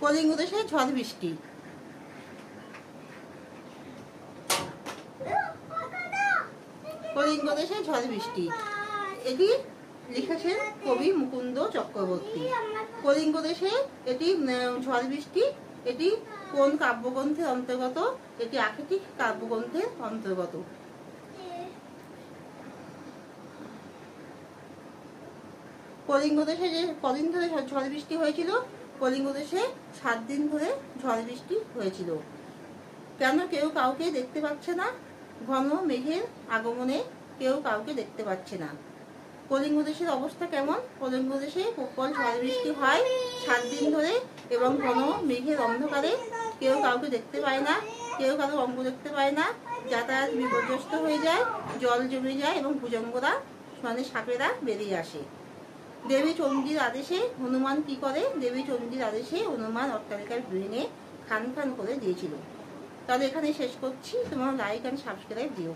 কলিঙ্গ দেশে ঝড় বৃষ্টি। কলিঙ্গ দেশে ঝড় বৃষ্টি, এটি লিখেছেন কবি মুকুন্দ চক্রবর্তী। কলিঙ্গ দেশে এটি ঝড় বৃষ্টি, এটি কোন কাব্যগ্রন্থের অন্তর্গত? এটি আক্ষেপিক কাব্যগ্রন্থের অন্তর্গত। কলিঙ্গ দেশে যে কদিন ধরে ঝড় বৃষ্টি হয়েছিল? কলিঙ্গ দেশে 7 দিন ধরে ঝড় বৃষ্টি হয়েছিল। কেন কেউ কাউকে দেখতে পাচ্ছে না? ঘন মেঘের আগমনে কেউ কাউকে দেখতে পাচ্ছে না। কলিঙ্গ দেশের অবস্থা কেমন? কলিঙ্গ দেশে প্রবল ঝড় বৃষ্টি হয় 7 দিন ধরে এবং ঘন মেঘের অন্ধকারে কেউ কাউকে দেখতে পায় না, কেউ কারো অঙ্গ দেখতে পায় না, যাতায়াত বিপর্যস্ত হয়ে যায়, জল জমে যায় এবং ভুজঙ্গরা মানে সাপেরা বেরিয়ে আসে। দেবী চণ্ডীর আদেশে হনুমান কি করে? দেবী চণ্ডীর আদেশে হনুমান অট্টালিকা ভেঙে খান খান করে দিয়েছিল। তাহলে এখানে শেষ করছি। তোমরা লাইক অ্যান্ড সাবস্ক্রাইব দিও।